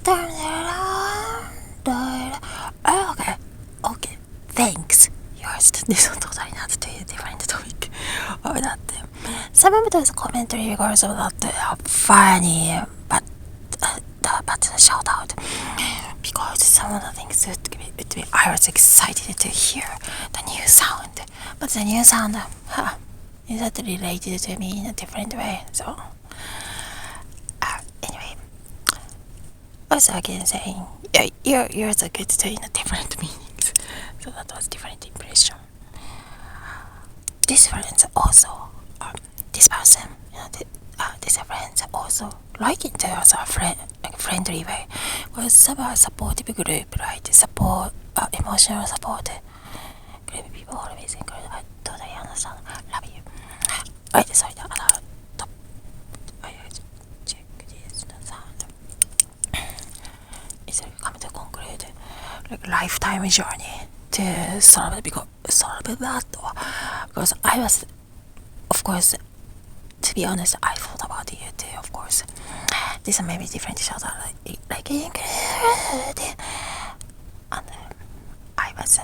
Okay, okay, thanks. Yours. This is totally not to a different topic. That some of those commentary because of that funny, but shout out because some of the things I was excited to hear the new sound, but the new sound is that related to me in a different way. So anyway, also again saying yours are good to in a different meanings. So that was different impression. This friends also, this person, this friends also like it as a friendly way. Was some supportive group, right? Support, emotional support. Group people always encourage. I totally understand. Love you. Right, sorry, the other top. I check this the sound. It's come to conclude like lifetime journey to solve that because I was, of course, to be honest, I thought about it too, of course. This is maybe different shots are like included, and I was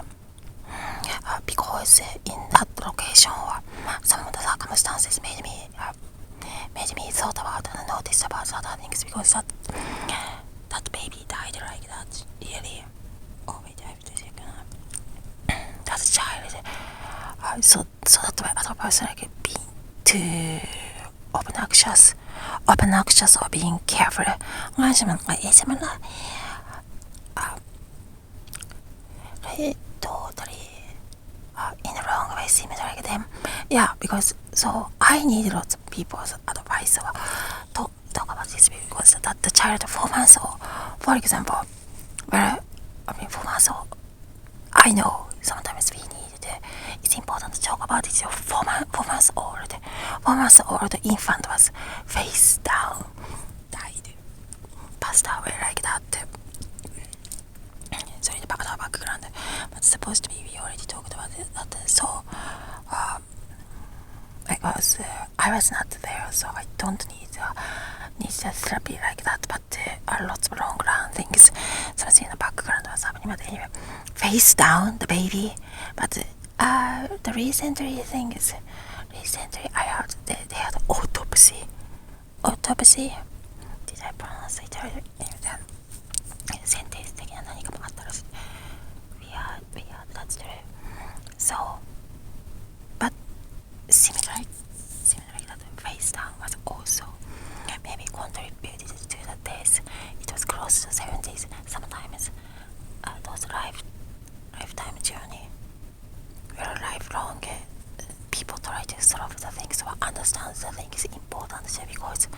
because in that location, some of the circumstances made me thought about and noticed about other things because that baby died like that really. Oh wait, I have to check. That child. So that way other person like being too obnoxious or being careful. Totally in the wrong way seems like them. Yeah, because so I need lots of people's advice to talk about this because that the child 4 months old, for example, where 4 months old, I know sometimes we need to, it's important to talk about it. 4 months old, 4 months old infant was face down, died, passed away like that. Sorry, the background, but supposed to be we already talked about it. So I was not there, so I don't need the therapy like that. But lots of long run things. Something in the background was happening. But anyway, face down the baby. But the recently I heard they had autopsy. Did I pronounce it right? Sentence 的な何かもあったらしい。We had that's true. So, but similar that face down was also maybe contributed to the death. It was close to 70s. Sometimes those lifetime journey, very lifelong. People try to solve the things or understand the things important because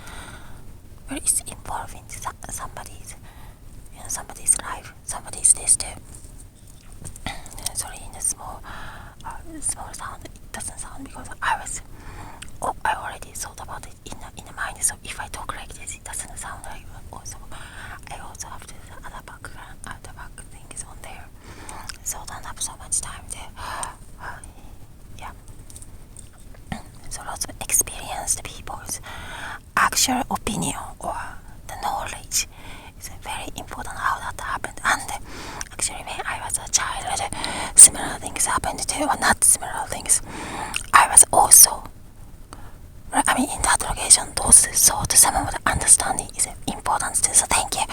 it's involving somebody's life, somebody's this too. Sorry, in the small sound, it doesn't sound because I already thought about it in the mind. So if I talk like this, it doesn't sound like. Also, I also have the other background, the back things on there. So don't have so much time to. Yeah. So lots of experienced people's actual opinion or the knowledge is very important how that happened. And actually when I was a child, similar things happened too, or not similar things. I was also, in that location, those thought some of the understanding is important too. So thank you.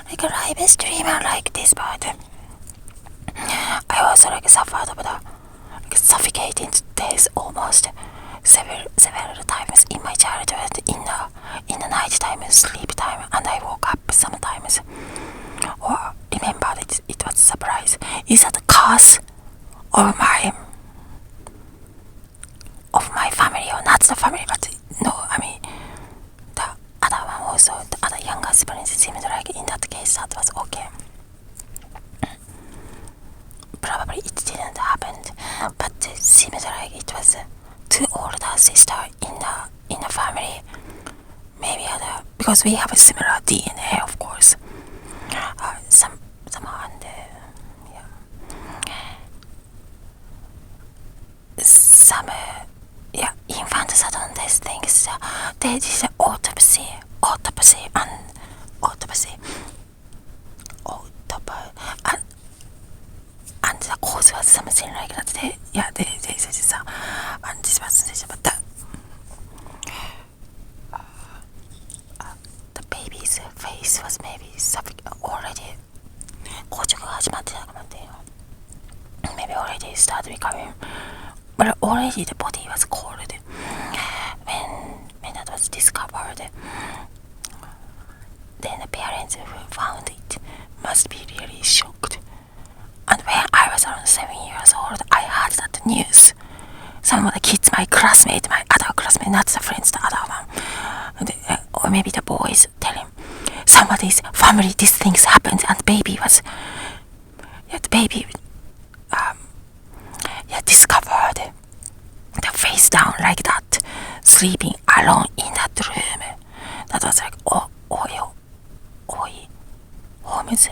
Like a live streamer like this, but I also suffered of the suffocating days almost several times in my childhood in the night time, sleep time, and I woke up sometimes. Or remember that it was a surprise. Is that a curse of my family or not the family? But no, the other one also, the other younger siblings seemed like in that case that was okay. Probably it didn't happen, but it seemed like it was two older sisters in the family. Maybe other because we have a similar DNA, of course. Somehow and some infant sudden death things. They did autopsy. something like that. They said so, and this was but the baby's face was maybe already 硬直が始まってたかもっていう maybe already started becoming but already the body was cold when that was discovered. Then the parents who found it must be really shocked. And when I was around 7 years old, I heard that news. Some of the kids, my other classmate, not the friends, the other one, or maybe the boys telling somebody's family these things happened, and the baby discovered the face down like that, sleeping alone in that room. That was like, Holmes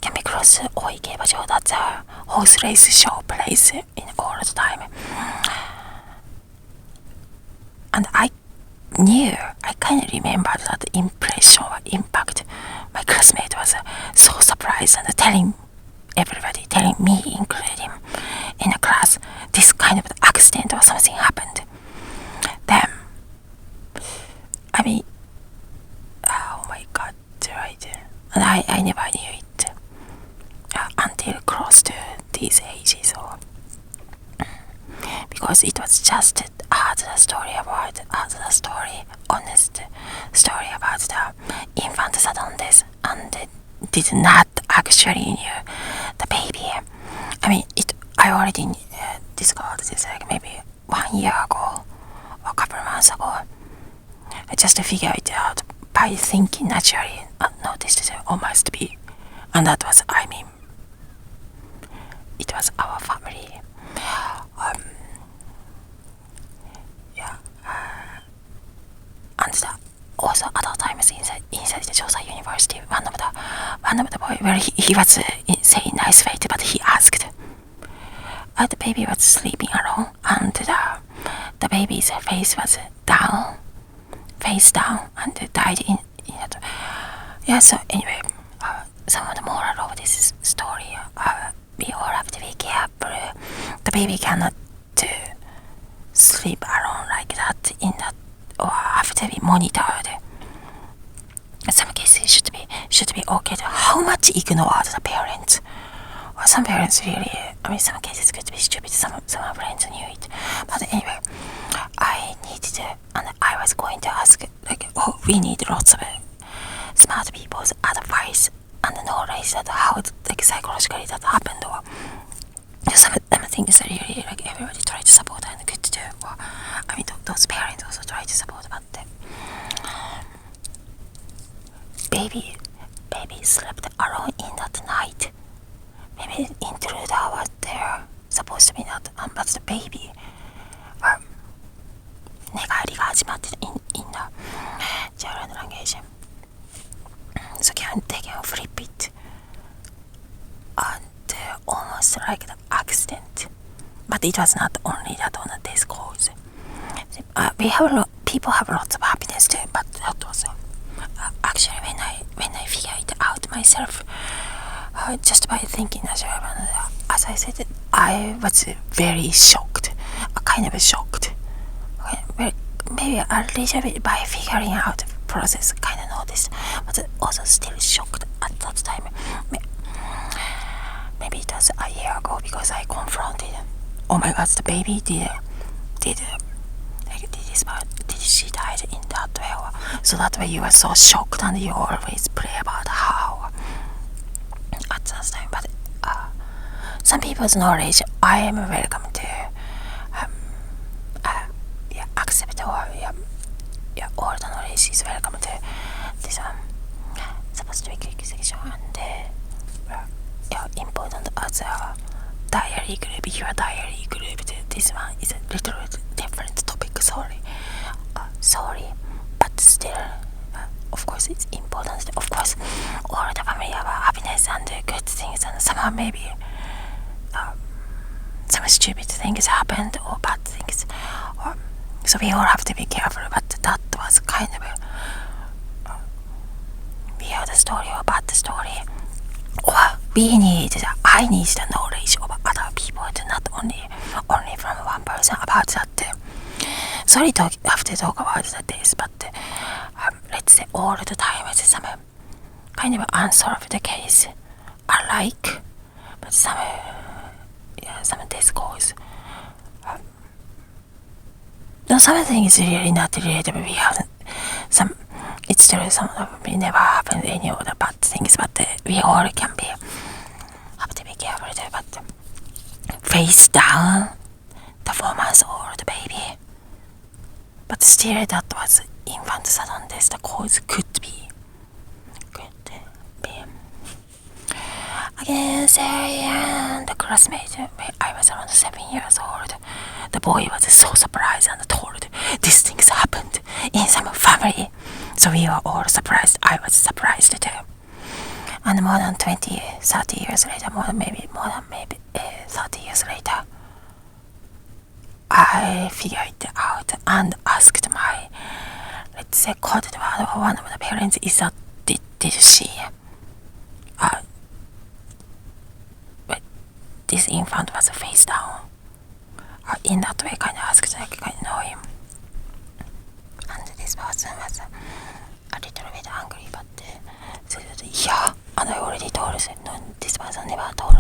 can be close to Oi Gebajo. That's a horse race show place in all the time. And I kind of remembered that impression or impact. My classmate was so surprised and telling me, including in the class, this kind of accident or something happened. Then, I mean, oh my god, right? And I never knew it until close to these ages, or because it was just honest story about the infant sudden death, and did not actually knew the baby. I mean, I already discovered this like maybe 1 year ago or a couple of months ago. I just figured it out by thinking naturally and noticed it almost be, and that was, I mean, it was our family. And also other times inside the Josai University, one of the boy where he was saying nice way, but he asked, the baby was sleeping alone, and the baby's face was face down, and died in it. Yeah. So anyway, some of the moral of this story, we all have to be careful. The baby cannot sleep alone like that in that, or have to be monitored. In some cases, should be okay. How much ignore the parents? Or some parents really, I mean, some cases could be stupid. Some parents knew it. But anyway, I needed to, and I was going to ask, like, we need lots of smart people's advice and knowledge that how, like, psychologically that happened, or some things that really, like, everybody tried to support and good to do. Or, I mean, those parents also tried to support, but baby slept alone in that night. Maybe the intruder was there, supposed to be not, but the baby, 寝返りが始まって in the German language. So they can flip it, and almost like the accident. But it was not only that on the death cause. People have lots of happiness too, but that was actually when I figured it out myself, just by thinking as I said, I was very shocked, kind of shocked. Maybe a little bit by figuring out the process, kind of noticed, but also still shocked at that time. Maybe it was a year ago because I confronted, oh my god, the baby did she died in that way? So that way you were so shocked and you always pray about how at that time. But some people's knowledge, I am welcome to accept, or all the knowledge is welcome to this supposed to be quick section, and important as a diary group. Your diary group, this one is a little different topic, sorry, but still, of course it's important. Of course, all the family have happiness and good things, and somehow maybe some stupid things happened or bad things, so we all have to be careful. But that was kind of a weird story or bad story, or I need the knowledge of other conversation about that. Sorry to have to talk about this, but let's say all the time it's some kind of unsolved case. I like, but some discourse. No, something is really not related. We have some. It's true. Some we never happened any other bad things, but we all can be have to be careful. But face down, the 4-month-old baby. But still, that was infant sudden death. The cause could be. Again, Sarah and the classmate. I was around 7 years old. The boy was so surprised and told these things happened in some family. So we were all surprised. I was surprised too. And more than 30 years later, more than maybe 30 years later, I figured it out and asked my, let's say, coded word of one of the parents, is that did she this infant was face down? In that way, kind of asked, I kind of know him. And this person was a little bit angry, but said, yeah, and I already told him, no, this person never told